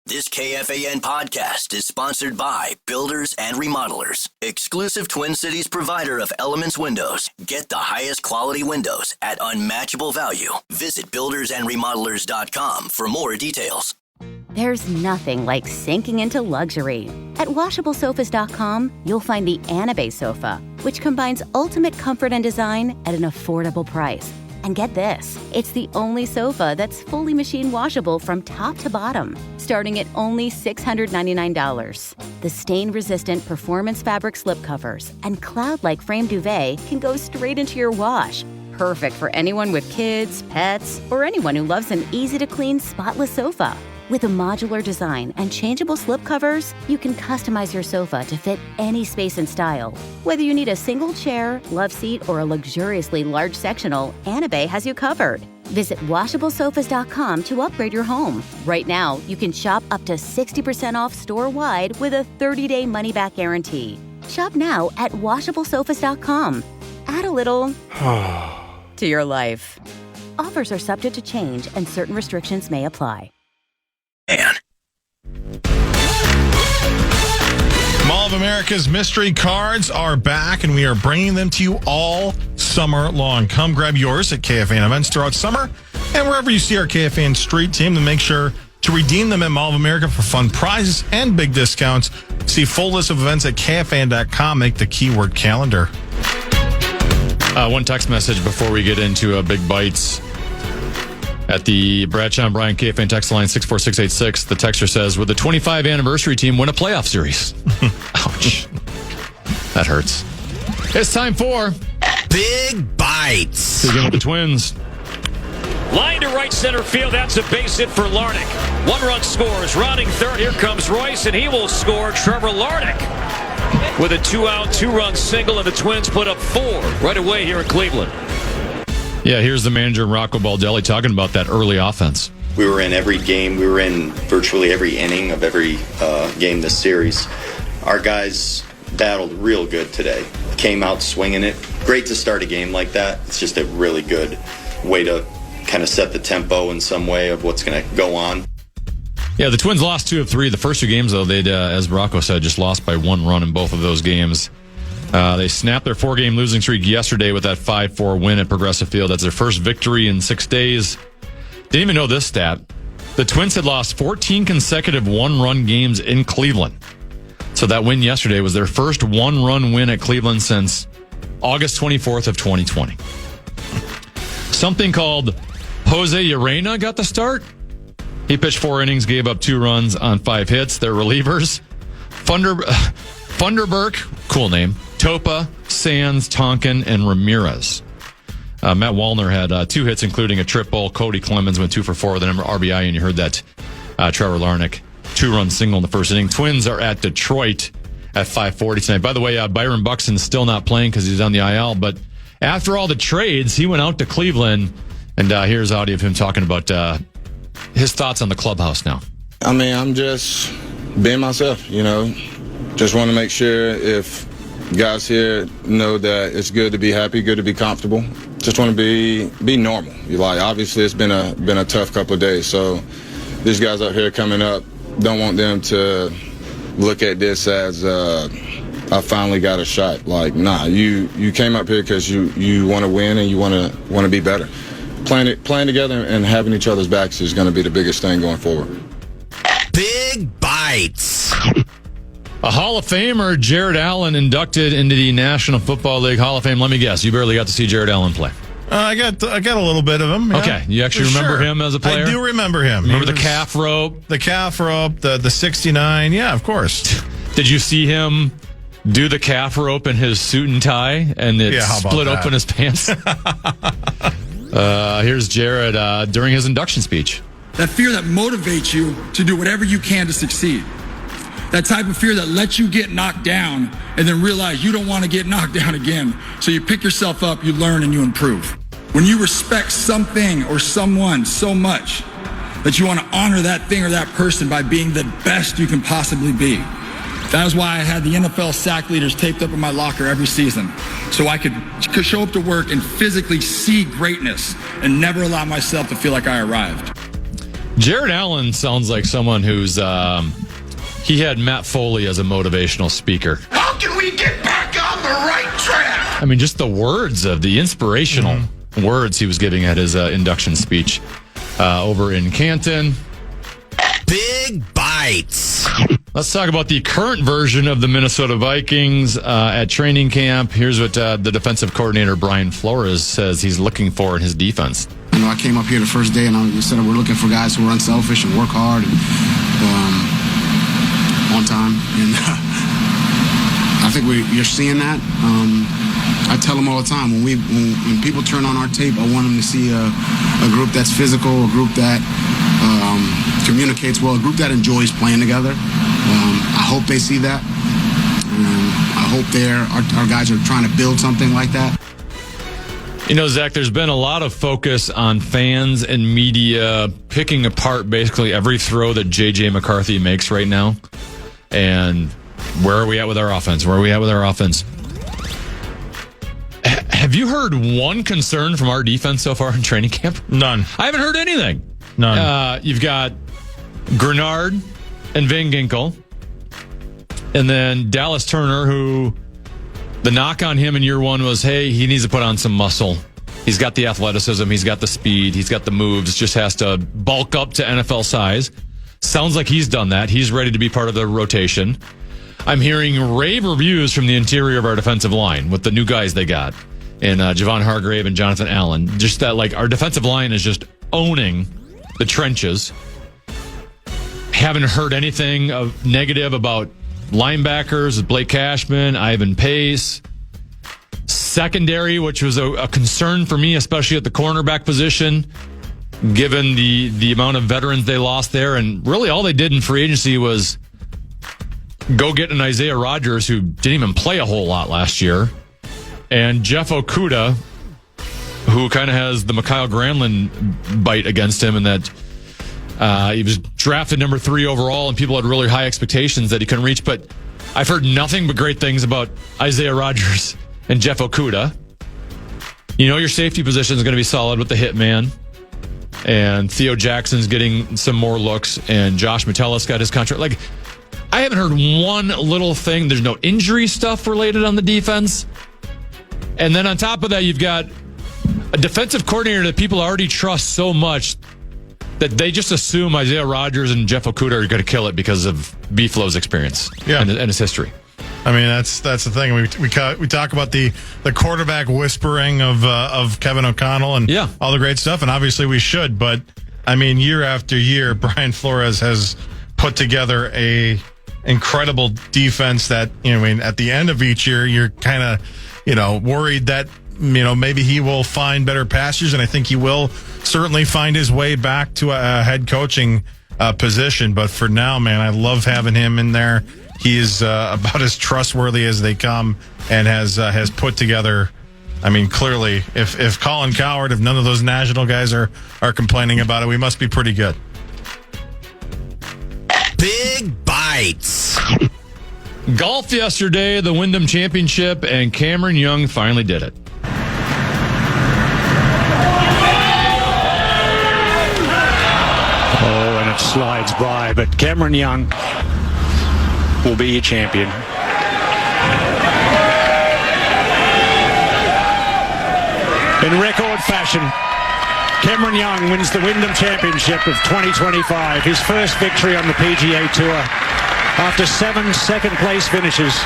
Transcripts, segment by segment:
This KFAN podcast is sponsored by Builders and Remodelers, exclusive Twin Cities provider of Elements Windows. Get the highest quality windows at unmatchable value. Visit buildersandremodelers.com for more details. There's nothing like sinking into luxury. At WashableSofas.com, you'll find the Anabe sofa, which combines ultimate comfort and design at an affordable price. And get this, it's the only sofa that's fully machine washable from top to bottom, starting at only $699. The stain-resistant performance fabric slipcovers and cloud-like frame duvet can go straight into your wash. Perfect for anyone with kids, pets, or anyone who loves an easy-to-clean, spotless sofa. With a modular design and changeable slipcovers, you can customize your sofa to fit any space and style. Whether you need a single chair, love seat, or a luxuriously large sectional, Anabe has you covered. Visit WashableSofas.com to upgrade your home. Right now, you can shop up to 60% off store-wide with a 30-day money-back guarantee. Shop now at WashableSofas.com. Add a little to your life. Offers are subject to change and certain restrictions may apply. Mall of America's mystery cards are back, and we are bringing them to you all summer long. Come grab yours at KFAN events throughout summer, and wherever you see our KFAN street team, and make sure to redeem them at Mall of America for fun prizes and big discounts. See full list of events at KFAN.com. Make the keyword calendar. One text message before we get into Big Bites. At the Bradshaw and Bryan KFAN text line 64686, the texter says, would the 25 anniversary team win a playoff series? Ouch. That hurts. It's time for Big Bites. Begin with the Twins. Line to right center field. That's a base hit for Larnach. One run scores. Rounding third. Here comes Royce, and he will score. Trevor Larnach with a 2-out, 2-run single, and the Twins put up 4 right away here in Cleveland. Yeah, here's the manager, Rocco Baldelli, talking about that early offense. We were in every game. We were in virtually every inning of every game this series. Our guys battled real good today. Came out swinging it. Great to start a game like that. It's just a really good way to kind of set the tempo in some way of what's going to go on. Yeah, the Twins lost 2 of 3. The first 2 games, though, they'd, as Rocco said, just lost by 1 run in both of those games. They snapped their 4-game losing streak yesterday with that 5-4 win at Progressive Field. That's their first victory in 6 days. Didn't even know this stat. The Twins had lost 14 consecutive 1-run games in Cleveland. So that win yesterday was their first 1-run win at Cleveland since August 24th of 2020. Something called Jose Urena got the start. He pitched 4 innings, gave up 2 runs on 5 hits. Their relievers, Funderburk, cool name, Topa, Sands, Tonkin, and Ramirez. Matt Wallner had 2 hits, including a triple. Cody Clemens went 2 for 4 with a number RBI, and you heard that Trevor Larnach 2-run single in the first inning. Twins are at Detroit at 5:40 tonight. By the way, Byron Buxton's still not playing because he's on the IL, but after all the trades, he went out to Cleveland, and here's audio of him talking about his thoughts on the clubhouse now. I mean, I'm just being myself, you know. Just want to make sure if guys here know that it's good to be happy, good to be comfortable. Just want to be normal. Obviously, it's been a tough couple of days. So these guys out here coming up, don't want them to look at this as I finally got a shot. Nah, you came up here because you want to win and you want to be better. Playing together and having each other's backs is going to be the biggest thing going forward. Big Bites. A Hall of Famer, Jared Allen, inducted into the National Football League Hall of Fame. Let me guess, you barely got to see Jared Allen play. I got a little bit of him. Yeah. Okay, you actually remember him as a player? I do remember him. Remember the calf rope? The calf rope, the 69. Yeah, of course. Did you see him do the calf rope in his suit and tie and it split open his pants? Here's Jared during his induction speech. That fear that motivates you to do whatever you can to succeed. That type of fear that lets you get knocked down and then realize you don't want to get knocked down again. So you pick yourself up, you learn, and you improve. When you respect something or someone so much that you want to honor that thing or that person by being the best you can possibly be. That is why I had the NFL sack leaders taped up in my locker every season, so I could show up to work and physically see greatness and never allow myself to feel like I arrived. Jared Allen sounds like someone who's he had Matt Foley as a motivational speaker. How can we get back on the right track? I mean, just the words of the inspirational words he was giving at his induction speech over in Canton. Big bites. Let's talk about the current version of the Minnesota Vikings at training camp. Here's what the defensive coordinator, Brian Flores, says he's looking for in his defense. You know, I came up here the first day and I said we're looking for guys who are unselfish and work hard and on time. And I think you're seeing that. I tell them all the time, when people turn on our tape, I want them to see a group that's physical, a group that communicates well, a group that enjoys playing together. I hope they see that. I hope our guys are trying to build something like that. You know, Zach, there's been a lot of focus on fans and media picking apart basically every throw that J.J. McCarthy makes right now. And where are we at with our offense? Have you heard one concern from our defense so far in training camp? None. I haven't heard anything. None. You've got Grenard and Van Ginkel. And then Dallas Turner, who the knock on him in year one was, hey, he needs to put on some muscle. He's got the athleticism. He's got the speed. He's got the moves. Just has to bulk up to NFL size. Sounds like he's done that. He's ready to be part of the rotation. I'm hearing rave reviews from the interior of our defensive line with the new guys they got. And Javon Hargrave and Jonathan Allen. Just that, like, our defensive line is just owning the trenches. Haven't heard anything of negative about linebackers, Blake Cashman, Ivan Pace. Secondary, which was a concern for me, especially at the cornerback position, given the amount of veterans they lost there. And really all they did in free agency was go get an Isaiah Rodgers, who didn't even play a whole lot last year, and Jeff Okudah, who kind of has the Mikhail Granlund bite against him in that he was drafted number 3 overall, and people had really high expectations that he couldn't reach. But I've heard nothing but great things about Isaiah Rodgers and Jeff Okudah. You know your safety position is going to be solid with the hitman. And Theo Jackson's getting some more looks. And Josh Metellus got his contract. Like, I haven't heard one little thing. There's no injury stuff related on the defense. And then on top of that, you've got a defensive coordinator that people already trust so much that they just assume Isaiah Rodgers and Jeff Okudah are going to kill it because of B-Flow's experience and his history. I mean, that's the thing. We talk about the quarterback whispering of Kevin O'Connell and all the great stuff, and obviously we should. But I mean, year after year, Brian Flores has put together a incredible defense that, you know, I mean, at the end of each year, you're kind of, worried that, maybe he will find better pastures, and I think he will certainly find his way back to a head coaching position. But for now, man, I love having him in there. He is about as trustworthy as they come, and has put together. I mean, clearly, if Colin Cowherd, if none of those national guys are complaining about it, we must be pretty good. Big bites. Golf yesterday, the Wyndham Championship, and Cameron Young finally did it. Oh, and it slides by, but Cameron Young will be your champion. In record fashion, Cameron Young wins the Wyndham Championship of 2025, his first victory on the PGA Tour after 7 second-place finishes.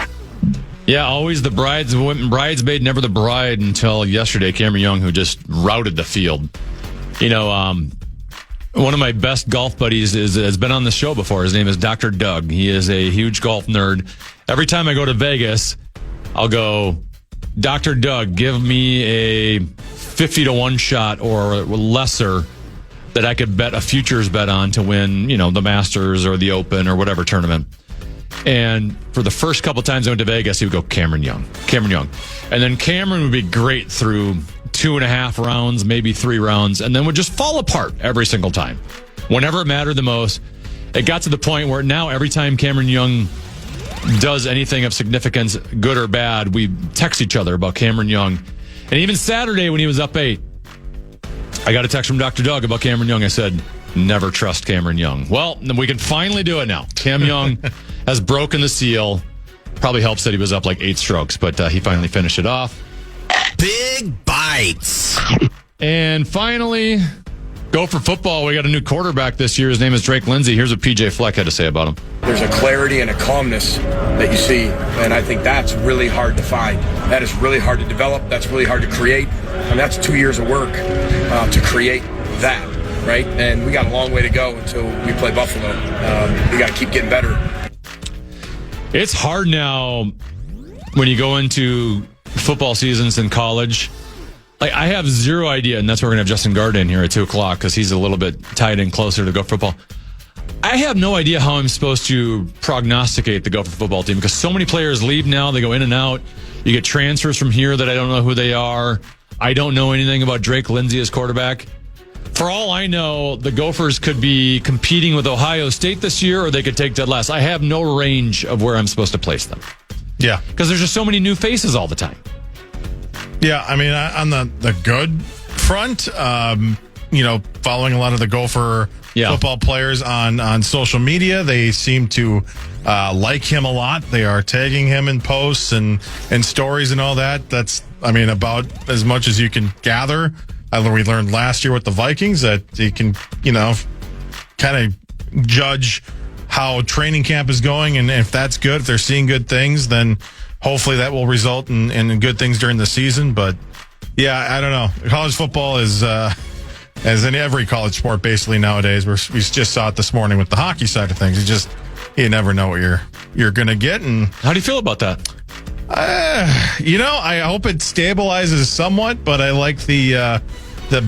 Yeah, always the bridesmaid, never the bride until yesterday. Cameron Young, who just routed the field. One of my best golf buddies has been on the show before. His name is Dr. Doug. He is a huge golf nerd. Every time I go to Vegas, I'll go, Dr. Doug, give me a 50-1 shot or lesser that I could bet a futures bet on to win, the Masters or the Open or whatever tournament. And for the first couple times I went to Vegas, he would go, Cameron Young. And then Cameron would be great through 2.5 rounds, maybe 3 rounds, and then would just fall apart every single time. Whenever it mattered the most, it got to the point where now every time Cameron Young does anything of significance, good or bad, we text each other about Cameron Young. And even Saturday when he was up 8, I got a text from Dr. Doug about Cameron Young. I said, Never trust Cameron Young. Well, we can finally do it now. Cam Young has broken the seal. Probably helps that he was up like 8 strokes, but he finally finished it off. Big bites. And finally, Gopher football. We got a new quarterback this year. His name is Drake Lindsay. Here's what PJ Fleck had to say about him. There's a clarity and a calmness that you see, and I think that's really hard to find. That is really hard to develop. That's really hard to create, and that's 2 years of work to create that, right? And we got a long way to go until we play Buffalo. We got to keep getting better. It's hard now when you go into football seasons in college. Like, I have zero idea, and that's why we're going to have Justin Garda in here at 2 o'clock because he's a little bit tied in closer to Gopher football. I have no idea how I'm supposed to prognosticate the Gopher football team because so many players leave now. They go in and out. You get transfers from here that I don't know who they are. I don't know anything about Drake Lindsay as quarterback. For all I know, the Gophers could be competing with Ohio State this year, or they could take dead last. I have no range of where I'm supposed to place them. Yeah. Because there's just so many new faces all the time. Yeah, I mean, on the good front, following a lot of the Gopher football players on social media, they seem to like him a lot. They are tagging him in posts and stories and all that. That's, about as much as you can gather. We learned last year with the Vikings that you can, kind of judge how training camp is going. And if that's good, if they're seeing good things, then hopefully that will result in good things during the season. But, yeah, I don't know. College football is, as in every college sport basically nowadays, we just saw it this morning with the hockey side of things. You never know what you're going to get. And how do you feel about that? I hope it stabilizes somewhat, but I like the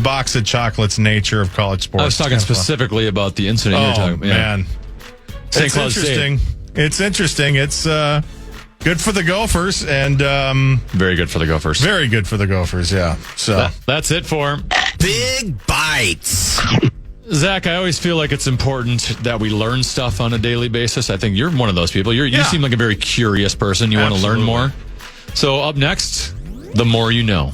box of chocolates nature of college sports. I was talking specifically about the incident you're talking about. Man. It's interesting. It's interesting. It's good for the Gophers and very good for the Gophers. Very good for the Gophers, yeah. So that's it for Big Bites. Zach, I always feel like it's important that we learn stuff on a daily basis. I think you're one of those people. You seem like a very curious person. You want to learn more. So up next, the more you know.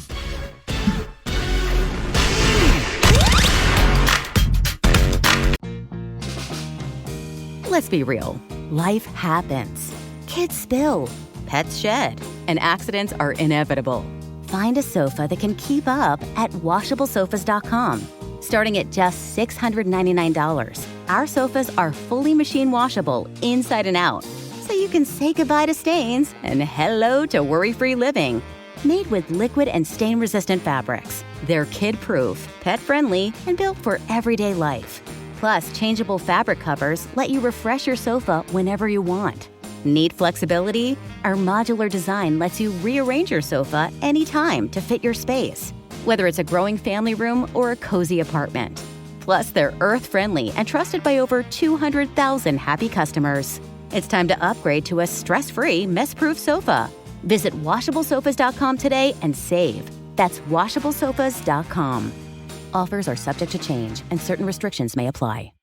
Let's be real. Life happens. Kids spill. Pets shed. And accidents are inevitable. Find a sofa that can keep up at washablesofas.com. Starting at just $699, our sofas are fully machine washable inside and out, so you can say goodbye to stains and hello to worry-free living. Made with liquid and stain-resistant fabrics, they're kid-proof, pet-friendly, and built for everyday life. Plus, changeable fabric covers let you refresh your sofa whenever you want. Need flexibility? Our modular design lets you rearrange your sofa anytime to fit your space, whether it's a growing family room or a cozy apartment. Plus, they're earth-friendly and trusted by over 200,000 happy customers. It's time to upgrade to a stress-free, mess-proof sofa. Visit washablesofas.com today and save. That's washablesofas.com. Offers are subject to change and certain restrictions may apply.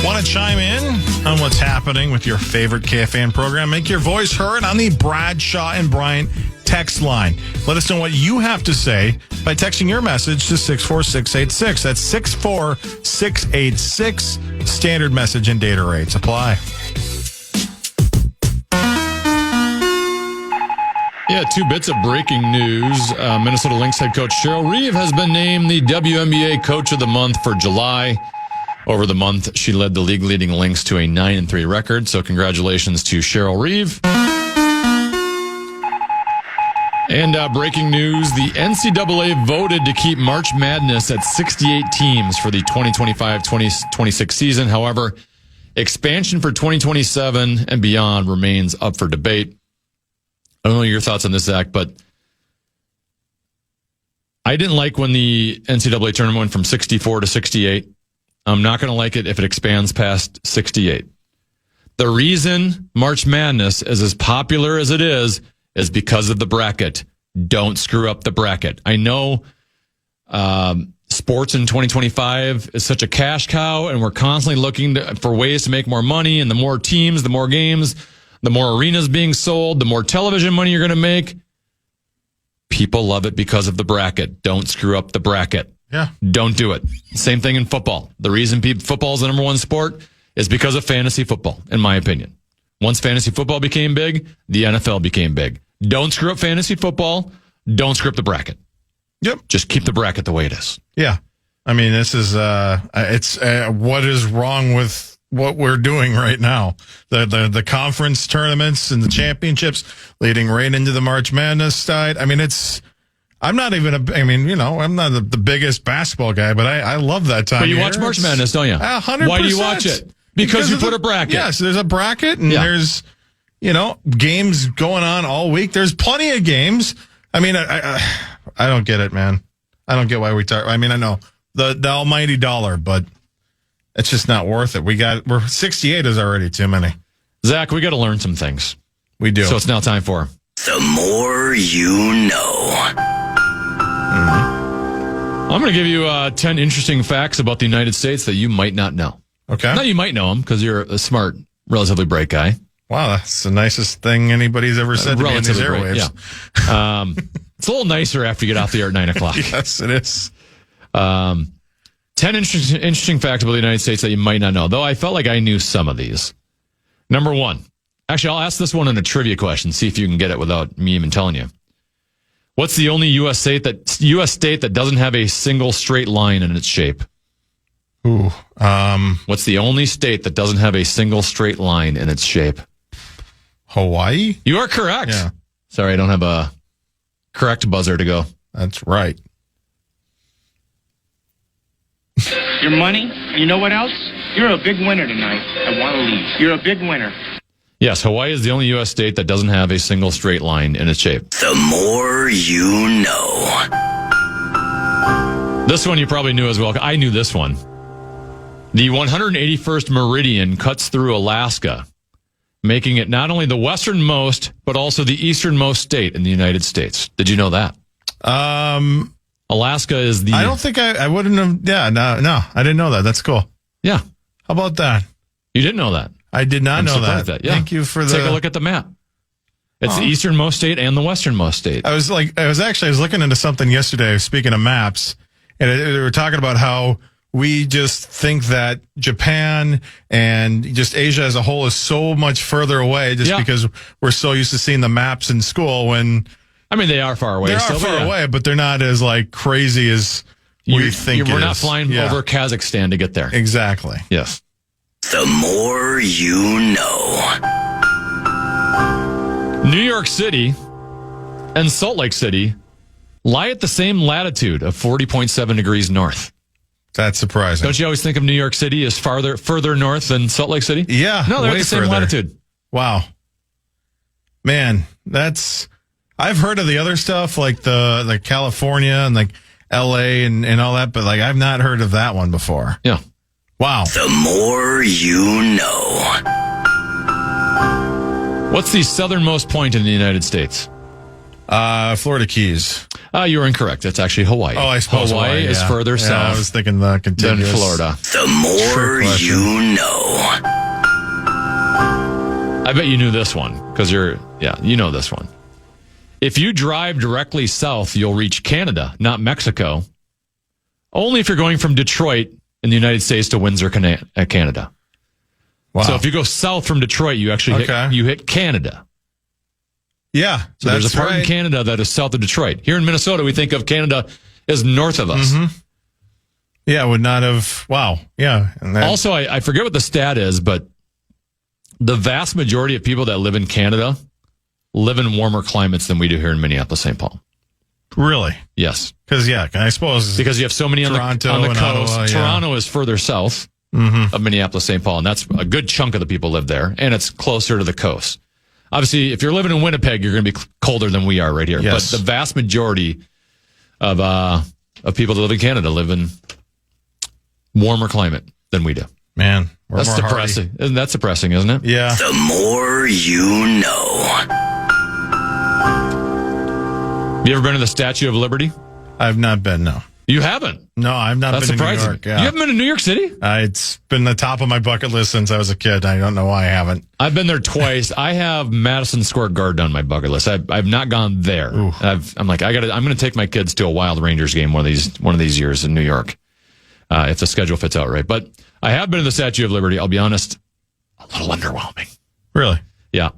Want to chime in on what's happening with your favorite KFAN program? Make your voice heard on the Bradshaw and Bryant text line. Let us know what you have to say by texting your message to 64686. That's 64686. Standard message and data rates apply. Yeah, 2 bits of breaking news. Minnesota Lynx head coach Cheryl Reeve has been named the WNBA Coach of the Month for July. Over the month, she led the league-leading Lynx to a 9-3 record. So congratulations to Cheryl Reeve. And breaking news, the NCAA voted to keep March Madness at 68 teams for the 2025-2026 season. However, expansion for 2027 and beyond remains up for debate. I don't know your thoughts on this, Zach, but I didn't like when the NCAA tournament went from 64 to 68. I'm not going to like it if it expands past 68. The reason March Madness is as popular as it is because of the bracket. Don't screw up the bracket. I know sports in 2025 is such a cash cow, and we're constantly looking for ways to make more money, and the more teams, the more games, the more arenas being sold, the more television money you're going to make. People love it because of the bracket. Don't screw up the bracket. Yeah. Don't do it. Same thing in football. The reason football is the number one sport is because of fantasy football, in my opinion. Once fantasy football became big, the NFL became big. Don't screw up fantasy football. Don't screw up the bracket. Yep. Just keep the bracket the way it is. Yeah. I mean, this is, what is wrong with what we're doing right now? The conference tournaments and the championships leading right into the March Madness side. I mean, I'm not I'm not the biggest basketball guy, but I love that time. But you watch March Madness, don't you? 100%. Why do you watch it? Because you put a bracket. Yes, there's a bracket and there's, games going on all week. There's plenty of games. I mean, I don't get it, man. I don't get why we talk. I mean, I know the almighty dollar, but it's just not worth it. We're 68 is already too many. Zach, we got to learn some things. We do. So it's now time for The More You Know. I'm going to give you 10 interesting facts about the United States that you might not know. Okay. Now, you might know them because you're a smart, relatively bright guy. Wow, that's the nicest thing anybody's ever said to me in these airwaves. Yeah. It's a little nicer after you get off the air at 9 o'clock. Yes, it is. 10 interesting facts about the United States that you might not know, though I felt like I knew some of these. Number one. Actually, I'll ask this one in a trivia question, see if you can get it without me even telling you. What's the only U.S. state that doesn't have a single straight line in its shape? Ooh. What's the only state that doesn't have a single straight line in its shape? Hawaii? You are correct. Yeah. Sorry, I don't have a correct buzzer to go. That's right. Your money, you know what else? You're a big winner tonight. I want to leave. You're a big winner. Yes, Hawaii is the only U.S. state that doesn't have a single straight line in its shape. The More You Know. This one you probably knew as well. I knew this one. The 181st meridian cuts through Alaska, making it not only the westernmost, but also the easternmost state in the United States. Did you know that? Alaska is the... I don't think I wouldn't have... Yeah, no, I didn't know that. That's cool. Yeah. How about that? You didn't know that? I did not know that. Yeah. Thank you for Take a look at the map. It's the easternmost state and the westernmost state. I was looking into something yesterday, speaking of maps, and they were talking about how we just think that Japan and just Asia as a whole is so much further away just because we're so used to seeing the maps in school when... I mean, they are far away. They are far away, but they're not as crazy as we think. We're not flying over Kazakhstan to get there. Exactly. Yes. The More You Know. New York City and Salt Lake City lie at the same latitude of 40.7 degrees north. That's surprising. Don't you always think of New York City as further north than Salt Lake City? Yeah. No, they're at the same latitude. Wow. Man, I've heard of the other stuff like the California and LA and all that, but I've not heard of that one before. Yeah. Wow. The More You Know. What's the southernmost point in the United States? Florida Keys. You were incorrect. It's actually Hawaii. Oh, I suppose Hawaii is further south. I was thinking the contiguous. Than Florida. The More You Know. I bet you knew this one because you know this one. If you drive directly south, you'll reach Canada, not Mexico. Only if you're going from Detroit in the United States to Windsor, Canada. Wow. So if you go south from Detroit, you actually hit Canada. Yeah. So there's a part in Canada that is south of Detroit. Here in Minnesota, we think of Canada as north of us. Mm-hmm. Yeah, would not have. Wow. Yeah. And also, I forget what the stat is, but the vast majority of people that live in Canada live in warmer climates than we do here in Minneapolis, St. Paul. Really? Yes. Because, I suppose. Because you have so many on the coast. Ottawa, Toronto is further south of Minneapolis, St. Paul, and that's a good chunk of the people live there, and it's closer to the coast. Obviously, if you're living in Winnipeg, you're going to be colder than we are right here. Yes. But the vast majority of people that live in Canada live in warmer climate than we do. Man, that's depressing. Isn't that depressing, isn't it? Yeah. The More You Know. You ever been to the Statue of Liberty? I've not been, no. You haven't? No, I've not That's been surprising. to New York. Yeah. You haven't been to New York City? It's been the top of my bucket list since I was a kid. I don't know why I haven't. I've been there twice. I have Madison Square Garden on my bucket list. I've not gone there. I'm like, I'm going to take my kids to a Wild Rangers game one of these years in New York, if the schedule fits out right. But I have been to the Statue of Liberty. I'll be honest, a little underwhelming. Really? Yeah.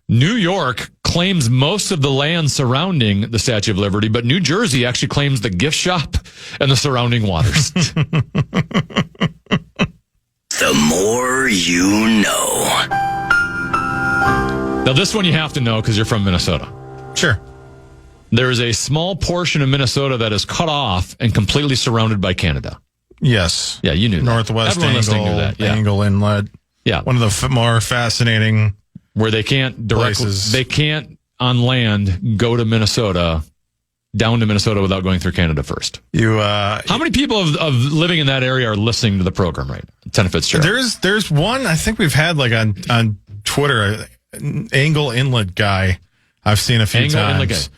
New York claims most of the land surrounding the Statue of Liberty, but New Jersey actually claims the gift shop and the surrounding waters. The more you know. Now, this one you have to know because you're from Minnesota. Sure. There is a small portion of Minnesota that is cut off and completely surrounded by Canada. Yes. Yeah, you knew that. Northwest Everyone listening knew that. Yeah. Angle Inlet. Yeah. One of the more fascinating where they can't places. They can't on land go to Minnesota, down to Minnesota without going through Canada first. How many people of living in that area are listening to the program right now? Tennafitzgerald. There's one I think we've had like on Twitter, Angle Inlet guy. I've seen a few times.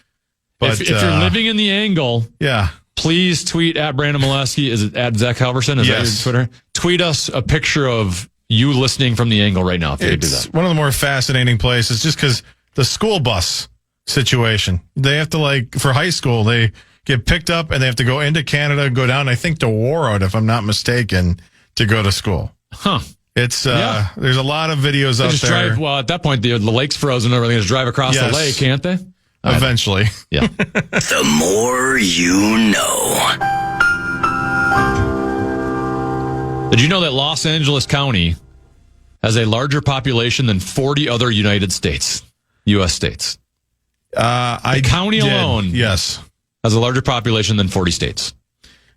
But if you're living in the Angle, yeah, please tweet at Brandon Molesky. Is it at Zach Halverson? Is that your Twitter? Tweet us a picture of you listening from the Angle right now if you could do that. One of the more fascinating places just because the school bus situation. They have to for high school, they get picked up and they have to go into Canada, go down, I think to Warroad, if I'm not mistaken, to go to school. Huh. It's, there's a lot of videos out there. Well, at that point, the lake's frozen and everything. Just drive across the lake, can't they? Eventually. Yeah. The more you know. Did you know that Los Angeles County has a larger population than 40 other United States, U.S. states? The county alone, yes, has a larger population than 40 states.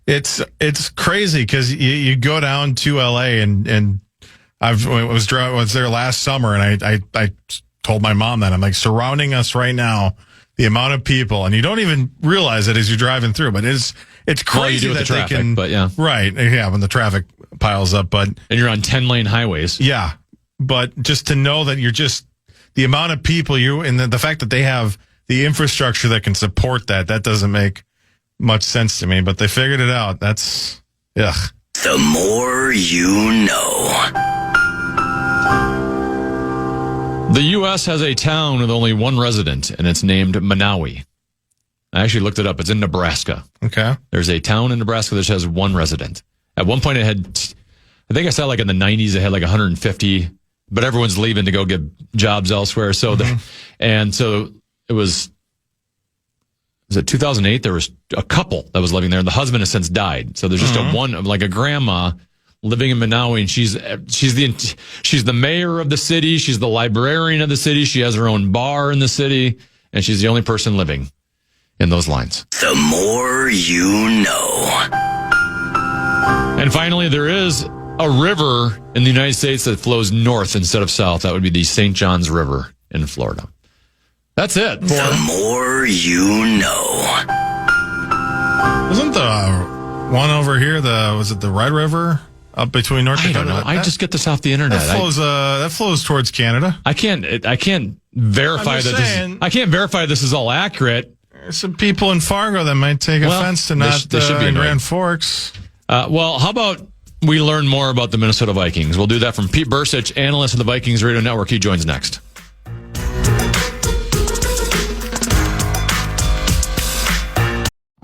It's crazy because you go down to L.A. and I was there last summer and I told my mom that I'm like surrounding us right now, the amount of people, and you don't even realize it as you're driving through, but it's crazy that they can. But yeah, right, yeah, when the traffic piles up, and you're on 10-lane highways, yeah, but just to know that you're just the amount of people and the fact that they have the infrastructure that can support that doesn't make much sense to me, but they figured it out. That's The more you know. The U.S. has a town with only one resident, and it's named Manawi. I actually looked it up. It's in Nebraska. Okay. There's a town in Nebraska that has one resident. At one point, it had, I think I saw in the 90s, it had 150, but everyone's leaving to go get jobs elsewhere. So, so it was it 2008? There was a couple that was living there, and the husband has since died. So there's just a grandma living in Manawi, and she's the mayor of the city. She's the librarian of the city. She has her own bar in the city, and she's the only person living in those lines. The more you know. And finally, there is a river in the United States that flows north instead of south. That would be the St. Johns River in Florida. That's it. The more you know. Wasn't the one over here, was it the Red River up between North Dakota? I don't know. I just get this off the internet. That flows towards Canada. I can't verify that I can't verify this is all accurate. There's some people in Fargo that might take offense to they should be in Grand Forks. Well, how about we learn more about the Minnesota Vikings? We'll do that from Pete Bercich, analyst of the Vikings Radio Network. He joins next.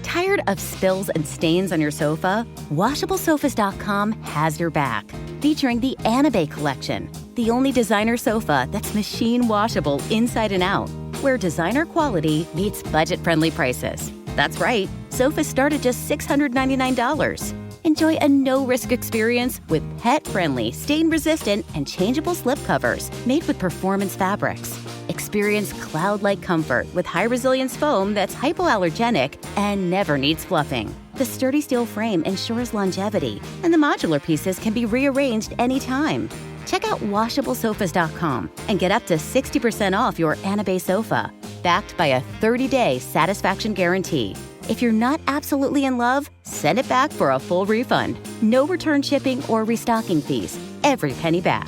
Tired of spills and stains on your sofa? WashableSofas.com has your back. Featuring the Annabay Collection, the only designer sofa that's machine washable inside and out, where designer quality meets budget-friendly prices. That's right, sofas start at just $699. Enjoy a no-risk experience with pet-friendly, stain-resistant, and changeable slip covers made with performance fabrics. Experience cloud-like comfort with high-resilience foam that's hypoallergenic and never needs fluffing. The sturdy steel frame ensures longevity, and the modular pieces can be rearranged anytime. Check out WashableSofas.com and get up to 60% off your Annabay sofa, backed by a 30-day satisfaction guarantee. If you're not absolutely in love, send it back for a full refund. No return shipping or restocking fees. Every penny back.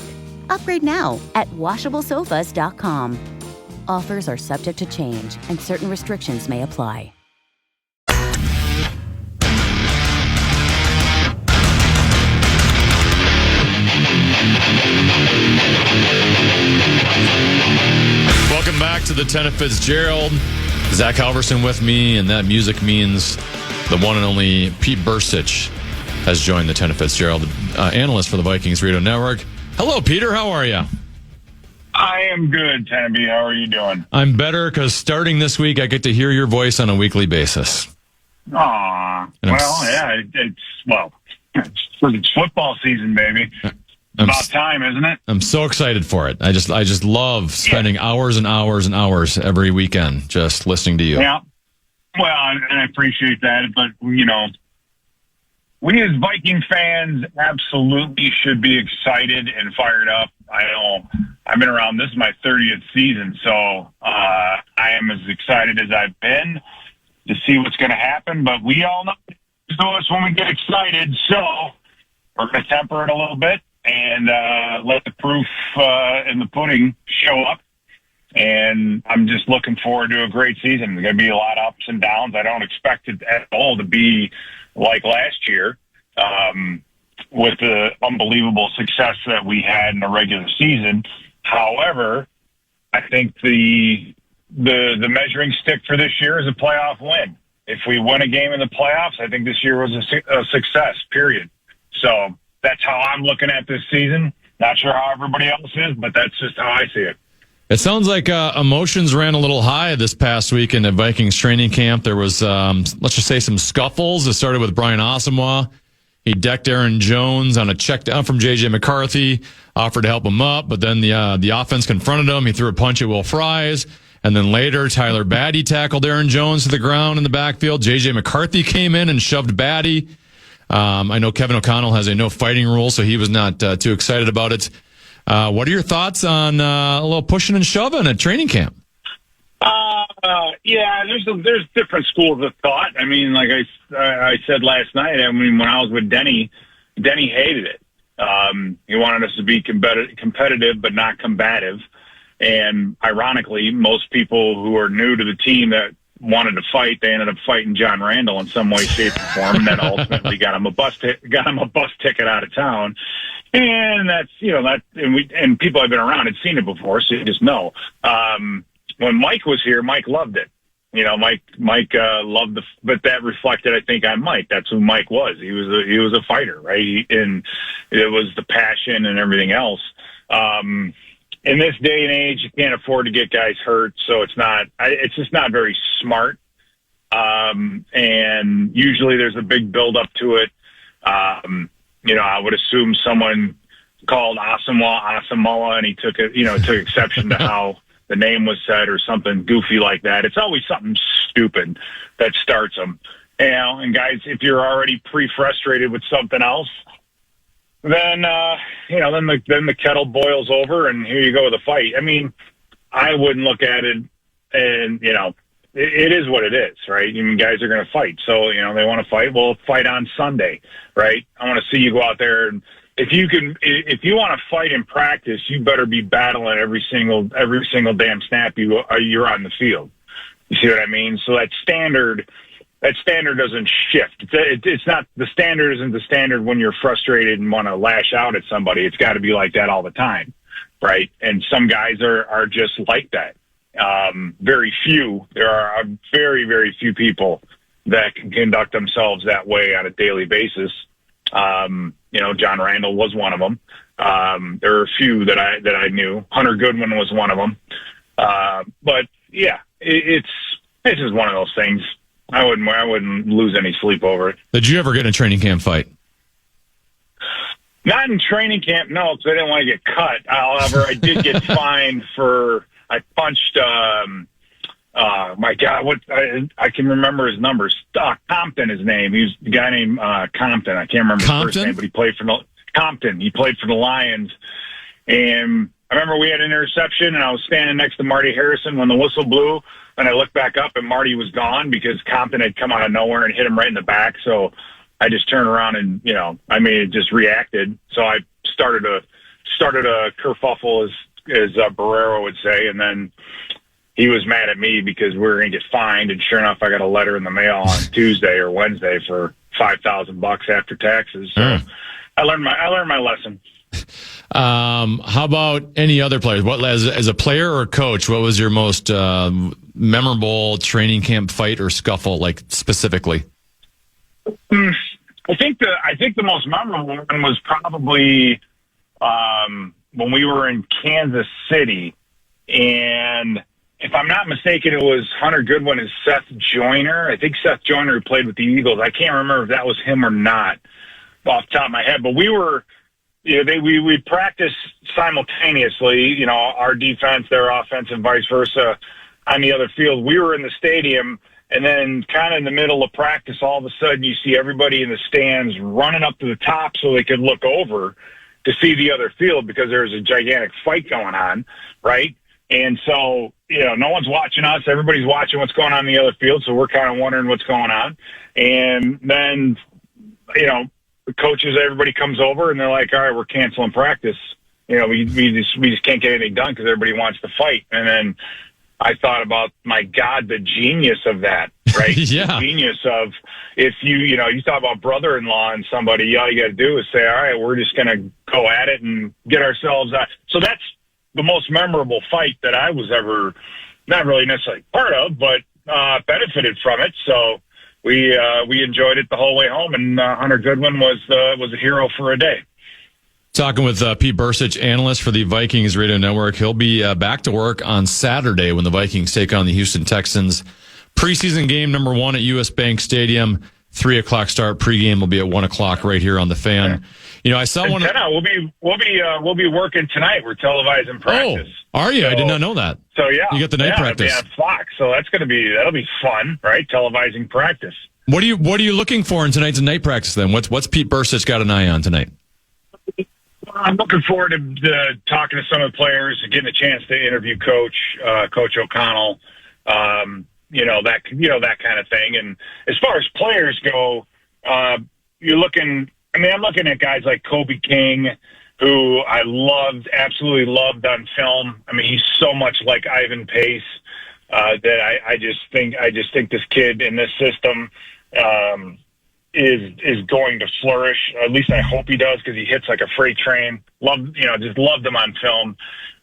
Upgrade now at WashableSofas.com. Offers are subject to change and certain restrictions may apply. to the Tennafitzgerald. Zach Halverson with me, and that music means the one and only Pete Bercich has joined the Tennafitzgerald, analyst for the Vikings Radio Network. Hello, Peter. How are you? I am good, Tennaby. How are you doing? I'm better because starting this week, I get to hear your voice on a weekly basis. Aw. Well, yeah, it's football season, baby. About time, isn't it? I'm so excited for it. I just love spending hours and hours and hours every weekend just listening to you. Yeah. Well, and I appreciate that, but, you know, we as Viking fans absolutely should be excited and fired up. I know I've been around. This is my 30th season, so I am as excited as I've been to see what's going to happen, but we all know it's when we get excited, so we're going to temper it a little bit and let the proof in the pudding show up. And I'm just looking forward to a great season. There's going to be a lot of ups and downs. I don't expect it at all to be like last year with the unbelievable success that we had in the regular season. However, I think the measuring stick for this year is a playoff win. If we win a game in the playoffs, I think this year was a success, period. So that's how I'm looking at this season. Not sure how everybody else is, but that's just how I see it. It sounds like emotions ran a little high this past weekend at Vikings training camp. There was, let's just say, some scuffles. It started with Brian Asamoah. He decked Aaron Jones on a check down from J.J. McCarthy, offered to help him up, but then the offense confronted him. He threw a punch at Will Fries. And then later, Tyler Batty tackled Aaron Jones to the ground in the backfield. J.J. McCarthy came in and shoved Batty. I know Kevin O'Connell has a no fighting rule, so he was not too excited about it. What are your thoughts on a little pushing and shoving at training camp? Yeah, there's different schools of thought. I mean, like I said last night, I mean, when I was with Denny hated it. He wanted us to be competitive but not combative. And ironically, most people who are new to the team that wanted to fight, they ended up fighting John Randall in some way, shape, or form, and then ultimately got him a bus ticket out of town. And that's, you know, and people have been around had seen it before, so you just know. When Mike was here, Mike loved it. You know, Mike loved but that reflected, I think, on Mike. That's who Mike was. He was a fighter, right? And it was the passion and everything else. In this day and age, you can't afford to get guys hurt, so it's just not very smart. And usually there's a big build up to it. You know, I would assume someone called Asamoah, and he took exception to how the name was said or something goofy like that. It's always something stupid that starts them. You know, and guys, if you're already pre-frustrated with something else, then the kettle boils over, and here you go with a fight. I mean, I wouldn't look at it, and you know, it is what it is, right? I mean, guys are going to fight, so you know they want to fight. Well, fight on Sunday, right? I want to see you go out there, and if you want to fight in practice, you better be battling every single damn snap you're on the field. You see what I mean? So that standard doesn't shift. It's not, the standard isn't the standard when you're frustrated and want to lash out at somebody. It's got to be like that all the time, right? And some guys are just like that. Very few. There are very, very few people that can conduct themselves that way on a daily basis. You know, John Randall was one of them. There are a few that I knew. Hunter Goodwin was one of them. But yeah, it's just one of those things. I wouldn't lose any sleep over it. Did you ever get in a training camp fight? Not in training camp, no, because I didn't want to get cut. However, I did get fined I punched, my God, I can remember his numbers. Compton, his name. He was a guy named Compton. I can't remember his first name, but he played for Compton. He played for the Lions. And I remember we had an interception, and I was standing next to Marty Harrison when the whistle blew. And I looked back up, and Marty was gone because Compton had come out of nowhere and hit him right in the back. So I just turned around and, you know, it just reacted. So I started a kerfuffle, as Barrero would say, and then he was mad at me because we were going to get fined. And sure enough, I got a letter in the mail on Tuesday or Wednesday for $5,000 after taxes. So I learned my lesson. How about any other players? What as a player or a coach, what was your most memorable training camp fight or scuffle, like specifically? I think the most memorable one was probably when we were in Kansas City, and if I'm not mistaken, it was Hunter Goodwin and Seth Joyner. I think Seth Joyner who played with the Eagles. I can't remember if that was him or not off the top of my head, but we were. We practiced simultaneously, our defense, their offense, and vice versa on the other field. We were in the stadium, and then kind of in the middle of practice, all of a sudden you see everybody in the stands running up to the top so they could look over to see the other field because there's a gigantic fight going on, right? And so, no one's watching us. Everybody's watching what's going on in the other field, so we're kind of wondering what's going on. And then, the coaches, everybody comes over and they're like, all right, we're canceling practice. We just can't get anything done because everybody wants to fight. And then I thought about, my God, the genius of that, right? Yeah. The genius of if you talk about brother-in-law and somebody, all you got to do is say, all right, we're just going to go at it and get ourselves out. So that's the most memorable fight that I was ever not really necessarily part of, but benefited from it. So we enjoyed it the whole way home, and Hunter Goodwin was a hero for a day. Talking with Pete Bercich, analyst for the Vikings Radio Network. He'll be back to work on Saturday when the Vikings take on the Houston Texans. Preseason game number 1 at US Bank Stadium. 3:00 start. Pregame will be at 1:00 right here on the Fan. I saw one. We'll be working tonight. We're televising practice. Oh, are you? So, I did not know that. So yeah, you got the night practice. Yeah, Fox. So that'll be fun, right? Televising practice. What are you looking for in tonight's night practice then? What's Pete Bercich got an eye on tonight? I'm looking forward to talking to some of the players and getting a chance to interview Coach O'Connell. That kind of thing. And as far as players go, you're looking. I'm looking at guys like Kobe King, who I absolutely loved on film. He's so much like Ivan Pace that I just think this kid in this system is going to flourish. At least I hope he does, because he hits like a freight train. Just loved him on film.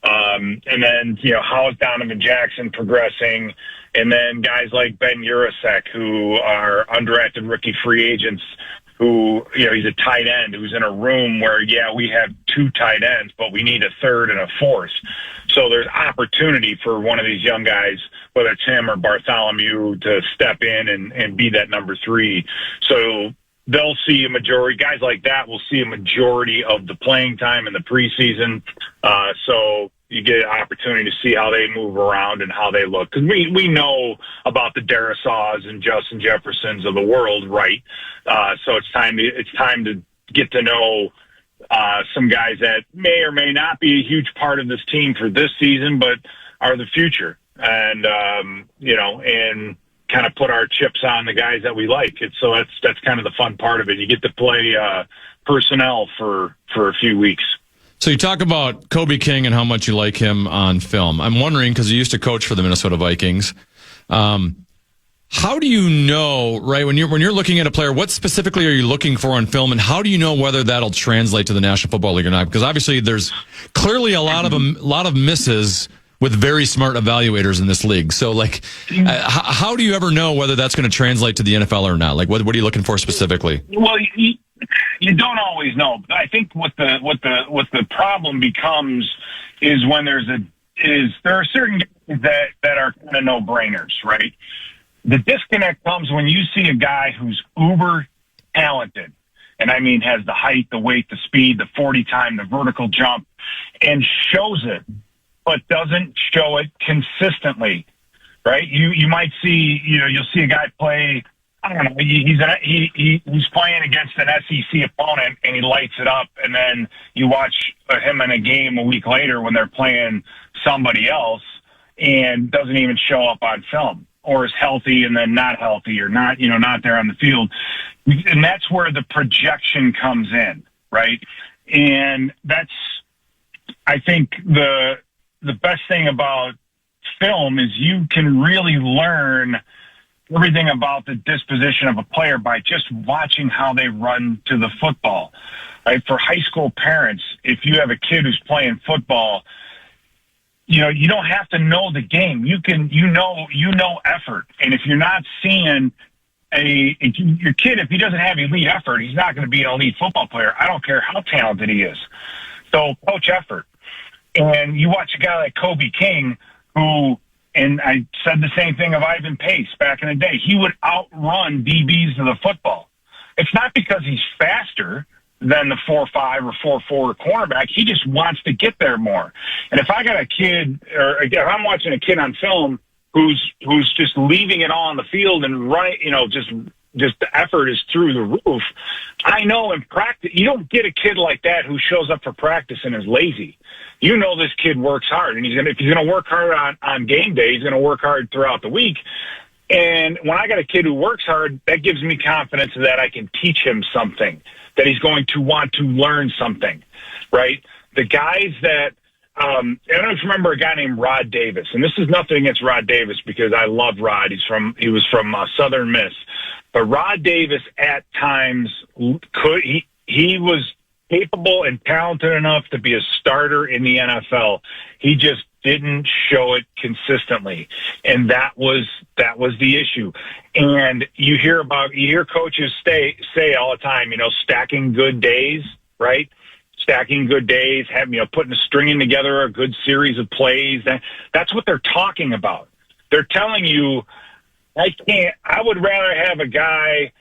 And then how is Donovan Jackson progressing? And then guys like Ben Urasek, who are undrafted rookie free agents, who, he's a tight end who's in a room where, we have 2 tight ends, but we need a third and a fourth. So there's opportunity for one of these young guys, whether it's him or Bartholomew, to step in and be that number 3. So they'll see a majority. Guys like that will see a majority of the playing time in the preseason. So you get an opportunity to see how they move around and how they look. Because we know about the Darisaws and Justin Jeffersons of the world, right? So it's time to get to know some guys that may or may not be a huge part of this team for this season, but are the future. And and kind of put our chips on the guys that we like. So that's kind of the fun part of it. You get to play personnel for a few weeks. So you talk about Kobe King and how much you like him on film. I'm wondering, because you used to coach for the Minnesota Vikings, how do you know, right, when you're looking at a player, what specifically are you looking for on film, and how do you know whether that'll translate to the National Football League or not? Because obviously there's clearly a lot of misses with very smart evaluators in this league. So, how do you ever know whether that's going to translate to the NFL or not? Like, what are you looking for specifically? Well, you don't always know. I think what the problem becomes is when there are certain guys that are kind of no-brainers, right? The disconnect comes when you see a guy who's uber talented, and has the height, the weight, the speed, the 40 time, the vertical jump, and shows it, but doesn't show it consistently, right? You might see, you'll see a guy play, I don't know, he's playing against an SEC opponent and he lights it up, and then you watch him in a game a week later when they're playing somebody else and doesn't even show up on film, or is healthy and then not healthy, or not there on the field. And that's where the projection comes in, right? And that's, I think, the best thing about film is you can really learn everything about the disposition of a player by just watching how they run to the football. Right? For high school parents, if you have a kid who's playing football, you don't have to know the game. You know effort. And if you're not seeing your kid, if he doesn't have elite effort, he's not going to be an elite football player. I don't care how talented he is. So coach effort. And you watch a guy like Kobe King, who, and I said the same thing of Ivan Pace back in the day, he would outrun DBs to the football. It's not because he's faster than the 4.5 or 4.4 cornerback. He just wants to get there more. And if I got a kid, or if I'm watching a kid on film who's just leaving it all on the field and running, just the effort is through the roof, I know in practice, you don't get a kid like that who shows up for practice and is lazy. You know this kid works hard, and if he's going to work hard on game day, he's going to work hard throughout the week. And when I got a kid who works hard, that gives me confidence that I can teach him something, that he's going to want to learn something, right? The guys that I don't know if you remember a guy named Rod Davis, and this is nothing against Rod Davis because I love Rod. He was from Southern Miss, but Rod Davis at times he was capable and talented enough to be a starter in the NFL. He just didn't show it consistently, and that was the issue. And you hear coaches say all the time, stacking good days, right? Stacking good days, stringing together a good series of plays. That's what they're talking about. They're telling you, I would rather have a guy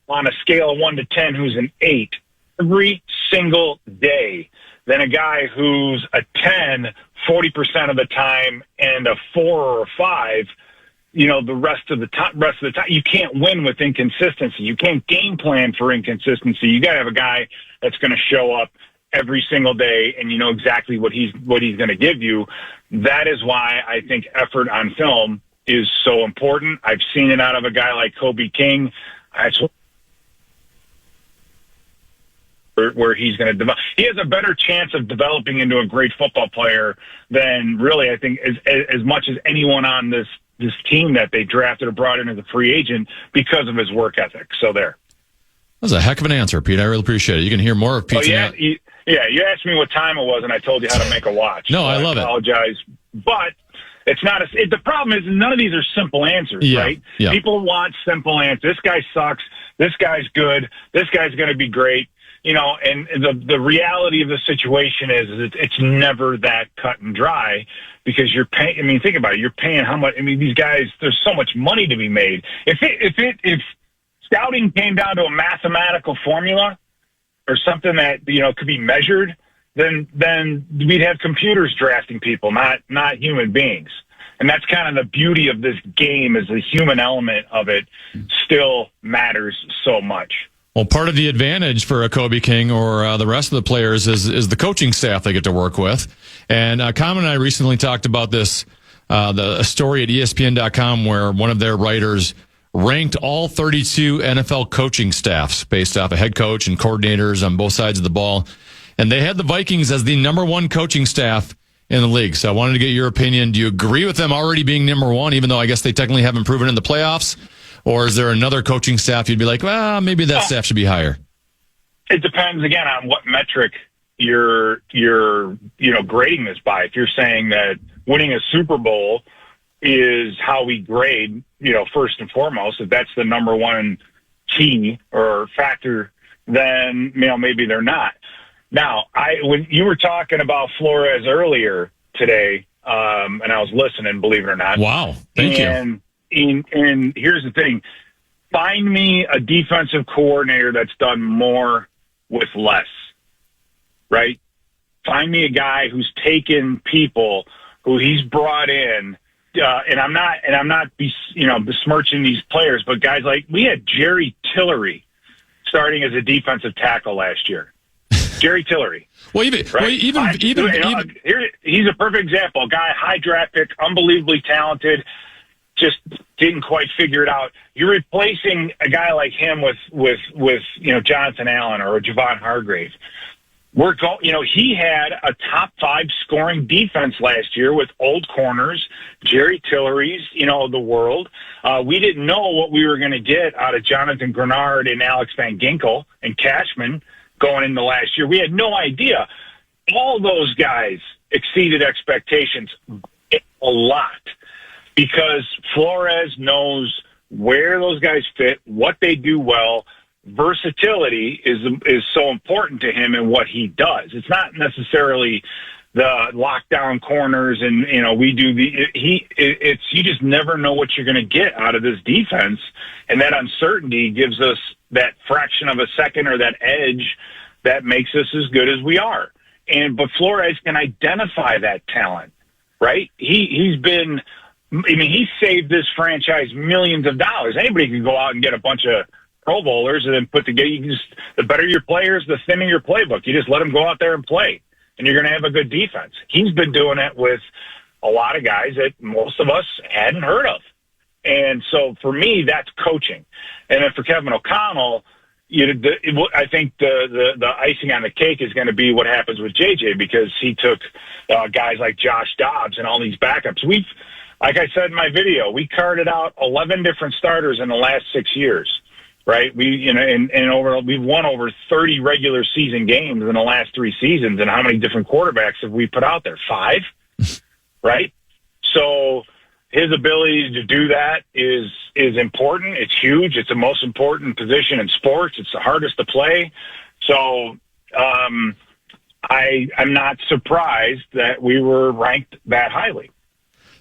on a scale of 1 to 10 who's an 8 every single day than a guy who's a 10 40% of the time and a 4 or a 5 the rest of the time. You can't win with inconsistency. You can't game plan for inconsistency. You got to have a guy that's going to show up every single day, and you know exactly what he's going to give you. That is why I think effort on film is so important. I've seen it out of a guy like Kobe King. That's where he's going to develop. He has a better chance of developing into a great football player than really, I think, as much as anyone on this team that they drafted or brought in as a free agent because of his work ethic. So there. That was a heck of an answer, Pete. I really appreciate it. You can hear more of Pete's. You asked me what time it was, and I told you how to make a watch. No, I love it. I apologize. But it's not the problem is none of these are simple answers, right? Yeah. People want simple answers. This guy sucks. This guy's good. This guy's going to be great. And the reality of the situation is it's never that cut and dry because you're paying. I mean, think about it. You're paying how much? I mean, these guys, there's so much money to be made. If scouting came down to a mathematical formula or something that, could be measured, then we'd have computers drafting people, not human beings. And that's kind of the beauty of this game is the human element of it still matters so much. Well, part of the advantage for a Kobe King or the rest of the players is the coaching staff they get to work with. And Common and I recently talked about this, the story at ESPN.com where one of their writers ranked all 32 NFL coaching staffs based off a head coach and coordinators on both sides of the ball. And they had the Vikings as the number one coaching staff in the league. So I wanted to get your opinion. Do you agree with them already being number one, even though I guess they technically haven't proven in the playoffs? Or is there another coaching staff you'd be like, well, maybe that staff should be higher? It depends, again, on what metric you're grading this by. If you're saying that winning a Super Bowl is how we grade, first and foremost, if that's the number one key or factor, then, maybe they're not. Now, when you were talking about Flores earlier today, and I was listening, believe it or not. Wow. Thank you. And here's the thing. Find me a defensive coordinator that's done more with less, right? Find me a guy who's taken people who he's brought in, and I'm not besmirching these players, but guys like we had Jerry Tillery starting as a defensive tackle last year. Jerry Tillery. Well, he's a perfect example. A guy, high draft pick, unbelievably talented, just didn't quite figure it out. You're replacing a guy like him with Jonathan Allen or Javon Hargrave. He had a top 5 scoring defense last year with old corners, Jerry Tillery's, the world. We didn't know what we were going to get out of Jonathan Grenard and Alex Van Ginkel and Cashman going into last year. We had no idea. all those guys exceeded expectations a lot because Flores knows where those guys fit, what they do well. Versatility is so important to him in what he does. It's not necessarily the lockdown corners and, we do you just never know what you're going to get out of this defense. And that uncertainty gives us that fraction of a second or that edge that makes us as good as we are. But Flores can identify that talent, right? He saved this franchise millions of dollars. Anybody can go out and get a bunch of Pro Bowlers and then put together. The better your players, the thinner your playbook. You just let them go out there and play, and you're going to have a good defense. He's been doing it with a lot of guys that most of us hadn't heard of. And so for me, that's coaching. And then for Kevin O'Connell, I think the icing on the cake is going to be what happens with JJ, because he took guys like Josh Dobbs and all these backups. Like I said in my video, we carted out 11 different starters in the last 6 years. Right, we've won over 30 regular season games in the last 3 seasons, and how many different quarterbacks have we put out there? 5, right? So his ability to do that is important. It's huge. It's the most important position in sports. It's the hardest to play. So I'm not surprised that we were ranked that highly.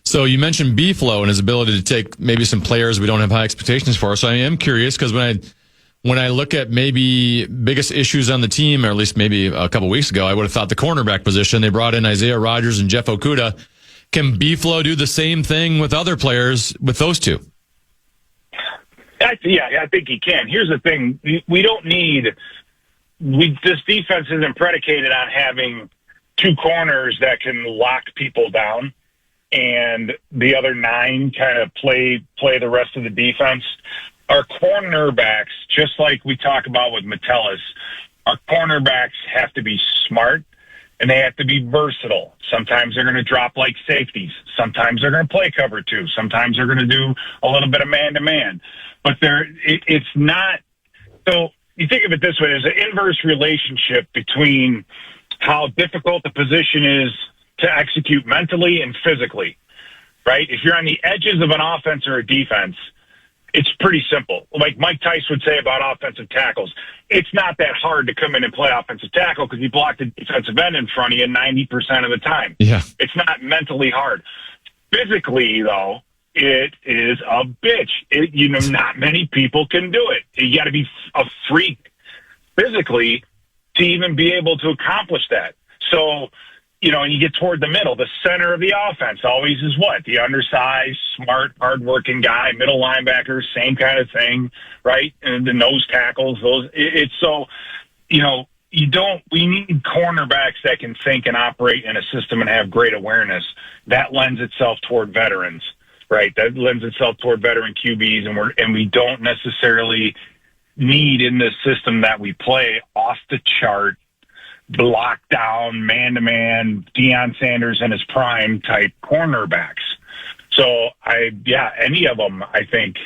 So you mentioned B-Flow and his ability to take maybe some players we don't have high expectations for. So I am curious because when I look at maybe biggest issues on the team, or at least maybe a couple weeks ago, I would have thought the cornerback position. They brought in Isaiah Rodgers and Jeff Okudah. Can B-Flow do the same thing with other players with those two? I think he can. Here's the thing. We don't need this defense isn't predicated on having 2 corners that can lock people down and the other 9 kind of play the rest of the defense. Our cornerbacks, just like we talk about with Metellus, our cornerbacks have to be smart and they have to be versatile. Sometimes they're going to drop like safeties. Sometimes they're going to play cover 2. Sometimes they're going to do a little bit of man-to-man. But it's not – so you think of it this way. There's an inverse relationship between how difficult the position is to execute mentally and physically, right? If you're on the edges of an offense or a defense, it's pretty simple. Like Mike Tice would say about offensive tackles, it's not that hard to come in and play offensive tackle because you block the defensive end in front of you 90% of the time. Yeah. It's not mentally hard. Physically, though, it is a bitch. Not many people can do it. You got to be a freak physically to even be able to accomplish that. So, and you get toward the middle, the center of the offense always is what? The undersized, smart, hardworking guy, middle linebacker, same kind of thing, right? And the nose tackles, we need cornerbacks that can think and operate in a system and have great awareness. That lends itself toward veterans, right? That lends itself toward veteran QBs, and we don't necessarily need in the system that we play off the chart, lockdown, man-to-man, Deion Sanders in his prime type cornerbacks. So any of them I think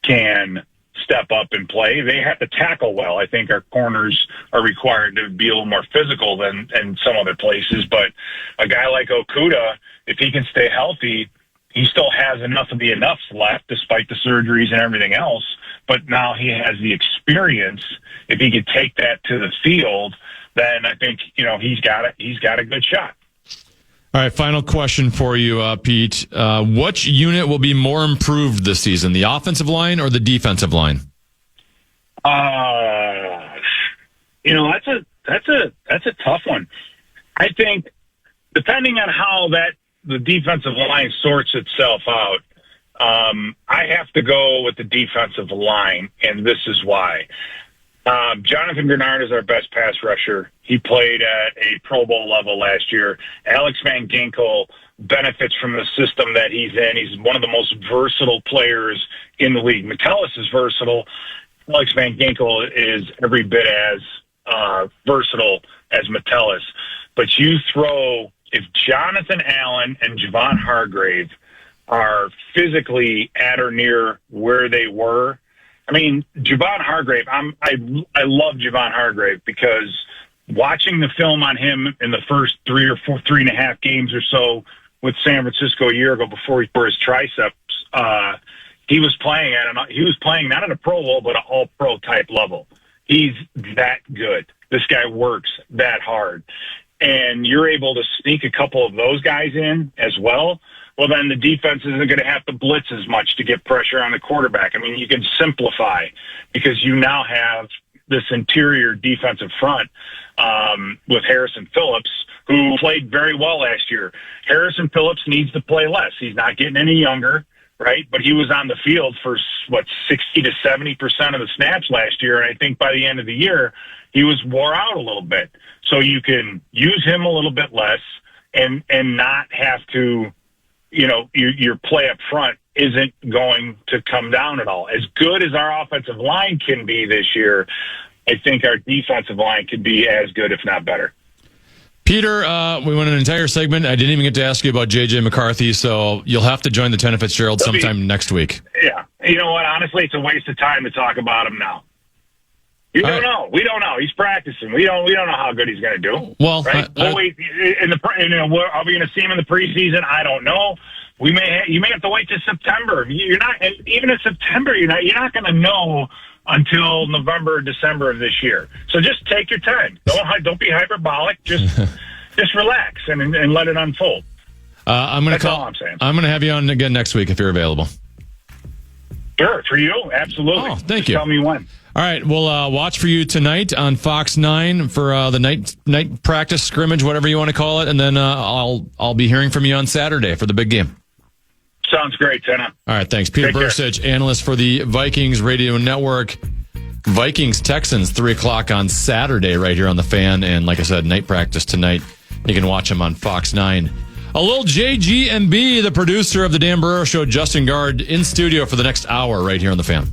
can step up and play. They have to tackle well. I think our corners are required to be a little more physical than some other places. But a guy like Okudah, if he can stay healthy, he still has enough of the enoughs left despite the surgeries and everything else. But now he has the experience. If he could take that to the field, then I think, he's got a good shot. All right, final question for you, Pete. Which unit will be more improved this season, the offensive line or the defensive line? That's a tough one. I think depending on how the defensive line sorts itself out, I have to go with the defensive line, and this is why. Jonathan Grenard is our best pass rusher. He played at a Pro Bowl level last year. Alex Van Ginkel benefits from the system that he's in. He's one of the most versatile players in the league. Metellus is versatile. Alex Van Ginkel is every bit as versatile as Metellus. But if Jonathan Allen and Javon Hargrave are physically at or near where they were, Javon Hargrave, I love Javon Hargrave because watching the film on him in the first 3.5 games or so with San Francisco a year ago before he tore his triceps, he was playing not at a Pro Bowl, but an all-pro type level. He's that good. This guy works that hard. And you're able to sneak a couple of those guys in as well. Well, then the defense isn't going to have to blitz as much to get pressure on the quarterback. I mean, you can simplify because you now have this interior defensive front with Harrison Phillips, who played very well last year. Harrison Phillips needs to play less. He's not getting any younger, right? But he was on the field for, 60 to 70% of the snaps last year. And I think by the end of the year, he was wore out a little bit. So you can use him a little bit less and not have to, your play up front isn't going to come down at all. As good as our offensive line can be this year, I think our defensive line could be as good, if not better. Peter, we went an entire segment. I didn't even get to ask you about J.J. McCarthy, so you'll have to join the Tennafitzgerald sometime next week. Yeah. You know what? Honestly, it's a waste of time to talk about him now. You don't know. We don't know. He's practicing. We don't know how good he's going to do. Well, right? Are we going to see him in the preseason? I don't know. You may have to wait till September. You're not, and even in September, you're not going to know until November or December of this year. So just take your time. Don't be hyperbolic. Just relax and let it unfold. That's all I'm saying. I'm going to have you on again next week if you're available. Sure, for you, absolutely. Oh, thank you. Tell me when. All right, we'll watch for you tonight on Fox 9 for the night practice scrimmage, whatever you want to call it, and then I'll be hearing from you on Saturday for the big game. Sounds great, Tenna. All right, thanks. Peter Bercich, analyst for the Vikings Radio Network. Vikings-Texans, 3 o'clock on Saturday right here on the Fan, and like I said, night practice tonight. You can watch them on Fox 9. A little JGMB, the producer of the Dan Barrero Show, Justin Gard, in studio for the next hour right here on the Fan.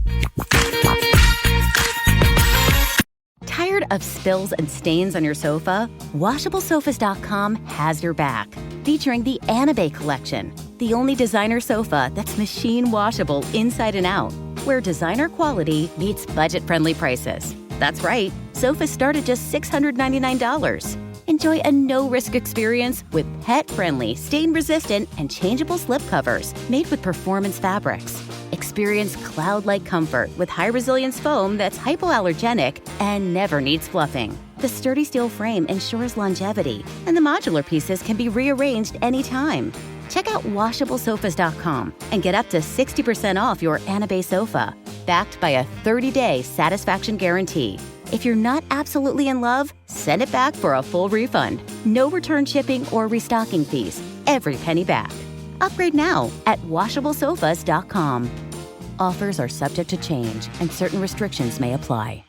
Tired of spills and stains on your sofa? WashableSofas.com has your back. Featuring the Annabay Collection, the only designer sofa that's machine washable inside and out, where designer quality meets budget-friendly prices. That's right, sofas start at just $699. Enjoy a no-risk experience with pet-friendly, stain-resistant, and changeable slipcovers made with performance fabrics. Experience cloud-like comfort with high-resilience foam that's hypoallergenic and never needs fluffing. The sturdy steel frame ensures longevity, and the modular pieces can be rearranged anytime. Check out WashableSofas.com and get up to 60% off your Annabay sofa, backed by a 30-day satisfaction guarantee. If you're not absolutely in love, send it back for a full refund. No return shipping or restocking fees. Every penny back. Upgrade now at WashableSofas.com. Offers are subject to change and certain restrictions may apply.